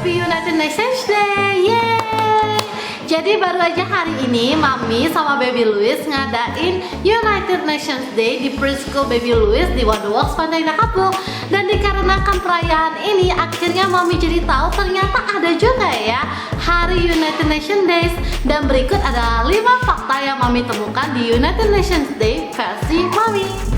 Happy United Nations Day, yeay! Jadi baru aja hari ini Mami sama Baby Louis ngadain United Nations Day di Preschool Baby Louis di Wonderworks Pandai Nakapuk. Dan dikarenakan perayaan ini, akhirnya Mami jadi tahu ternyata ada juga ya Hari United Nations Days. Dan berikut ada 5 fakta yang Mami temukan di United Nations Day versi Mami.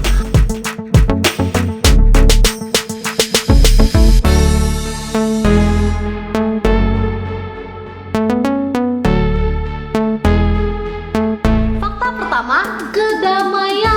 Kedamaian.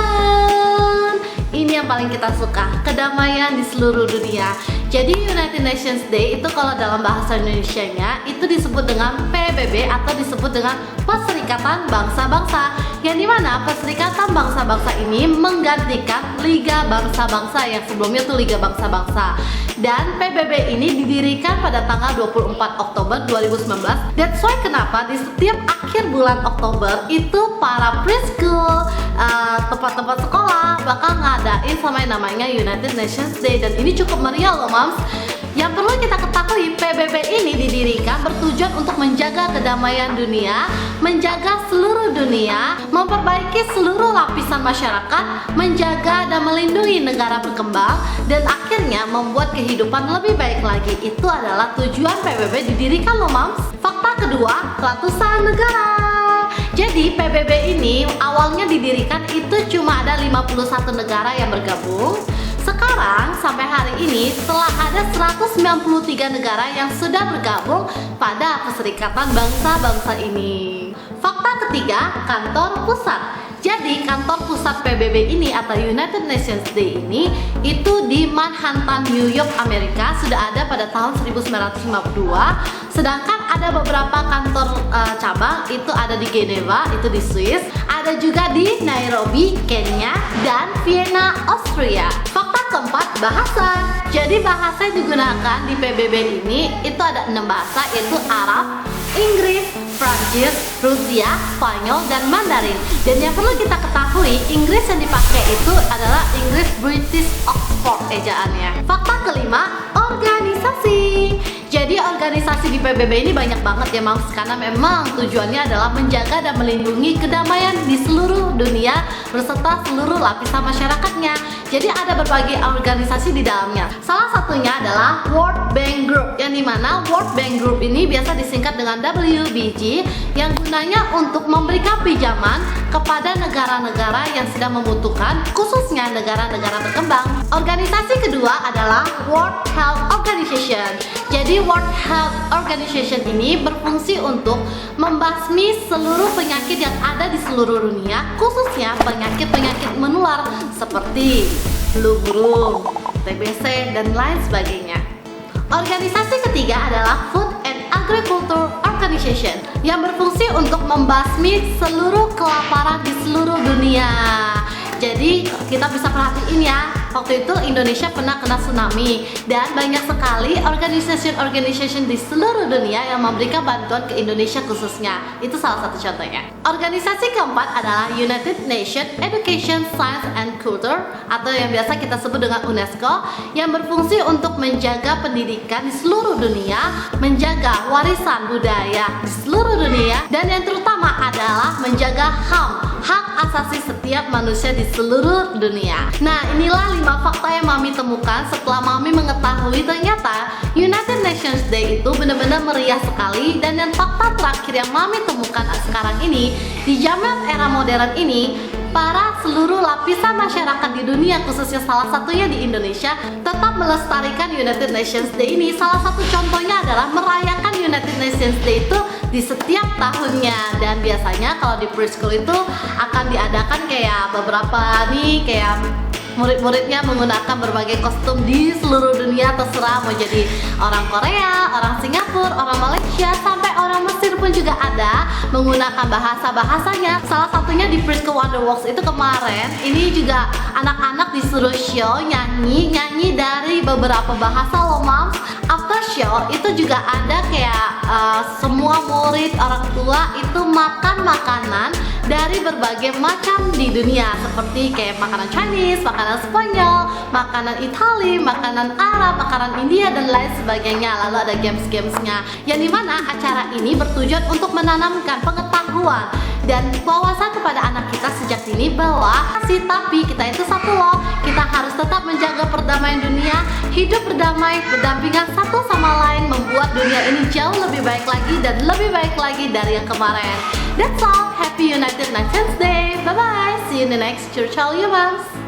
Ini yang paling kita suka, kedamaian di seluruh dunia. Jadi United Nations Day itu kalau dalam bahasa Indonesianya itu disebut dengan PBB atau disebut dengan Perserikatan Bangsa-Bangsa. Yang dimana Perserikatan Bangsa-Bangsa ini menggantikan Liga Bangsa-Bangsa yang sebelumnya itu Liga Bangsa-Bangsa. Dan PBB ini didirikan pada tanggal 24 Oktober 2019. That's why kenapa di setiap akhir bulan Oktober itu para preschool, tempat-tempat sekolah bakal ngadain sama yang namanya United Nations Day. Dan ini cukup meriah loh Moms. Yang perlu kita ketahui, PBB ini didirikan bertujuan untuk menjaga kedamaian dunia, menjaga seluruh dunia, memperbaiki seluruh lapisan masyarakat, menjaga dan melindungi negara berkembang, dan akhirnya membuat kehidupan lebih baik lagi. Itu adalah tujuan PBB didirikan loh Moms. Fakta kedua, ratusan negara. Jadi PBB ini awalnya didirikan itu cuma ada 51 negara yang bergabung. Sekarang sampai hari ini telah ada 193 negara yang sudah bergabung pada Perserikatan Bangsa-Bangsa ini. Fakta ketiga, kantor pusat. Jadi kantor pusat PBB ini atau United Nations Day ini itu di Manhattan, New York, Amerika sudah ada pada tahun 1952. Sedangkan ada beberapa kantor cabang itu ada di Geneva, itu di Swiss, ada juga di Nairobi, Kenya, dan Vienna, Austria. Fakta keempat, bahasa. Jadi bahasa yang digunakan di PBB ini itu ada 6 bahasa, yaitu Arab, Inggris, Prancis, Rusia, Spanyol, dan Mandarin. Dan yang perlu kita ketahui, Inggris yang dipakai itu adalah Inggris British Oxford ejaannya. Fakta kelima, organisasi. Jadi organisasi di PBB ini banyak banget ya Moms, karena memang tujuannya adalah menjaga dan melindungi kedamaian di seluruh dunia beserta seluruh lapisan masyarakatnya. Jadi ada berbagai organisasi di dalamnya. Salah satunya adalah World Bank Group, yang dimana World Bank Group ini biasa disingkat dengan WBG, yang gunanya untuk memberikan pinjaman kepada negara-negara yang sedang membutuhkan, khususnya negara-negara berkembang. Organisasi kedua adalah World Health Organization. Jadi World Health Organization ini berfungsi untuk membasmi seluruh penyakit yang ada di seluruh dunia, khususnya penyakit-penyakit menular seperti flu burung, TBC, dan lain sebagainya. Organisasi ketiga adalah Food and Agriculture Organization, yang berfungsi untuk membasmi seluruh kelaparan di seluruh dunia. Jadi kita bisa perhatiin ya, waktu itu Indonesia pernah kena tsunami dan banyak sekali organisasi di seluruh dunia yang memberikan bantuan ke Indonesia khususnya. Itu salah satu contohnya. Organisasi keempat adalah United Nations Education, Science and Culture atau yang biasa kita sebut dengan UNESCO, yang berfungsi untuk menjaga pendidikan di seluruh dunia, menjaga warisan budaya di seluruh dunia, dan yang terutama adalah menjaga HAM, hak asasi setiap manusia di seluruh dunia. Nah, inilah 5 fakta yang Mami temukan setelah Mami mengetahui ternyata United Nations Day itu benar-benar meriah sekali. Dan yang fakta terakhir yang Mami temukan sekarang ini, di zaman era modern ini, para seluruh lapisan masyarakat di dunia, khususnya salah satunya di Indonesia, tetap melestarikan United Nations Day ini. Salah satu contohnya adalah merayakan United Nations Day itu di setiap tahunnya. Dan biasanya kalau di preschool itu akan diadakan kayak beberapa nih, kayak murid-muridnya menggunakan berbagai kostum di seluruh dunia, terserah mau jadi orang Korea, orang Singapura, orang Malaysia, sampai orang Mesir pun juga ada menggunakan bahasa-bahasanya. Salah satunya di Preschool Wonderworks itu kemarin, ini juga anak-anak disuruh show nyanyi dari beberapa bahasa loh Moms. After show itu juga ada kayak semua murid, orang tua itu makan makanan dari berbagai macam di dunia, seperti kayak makanan Chinese, makanan Spanyol, makanan Itali, makanan Arab, makanan India, dan lain sebagainya. Lalu ada games-gamesnya, yang dimana acara ini bertujuan untuk menanamkan pengetahuan dan wawasan kepada anak kita sejak dini bahwa tapi kita itu satu loh. Kita harus tetap menjaga perdamaian dunia, hidup berdamai, berdampingan satu sama lain, membuat dunia ini jauh lebih baik lagi dan lebih baik lagi dari yang kemarin. That's all. Happy United Nations Day. Bye bye. See you in the next Churchill You Moms.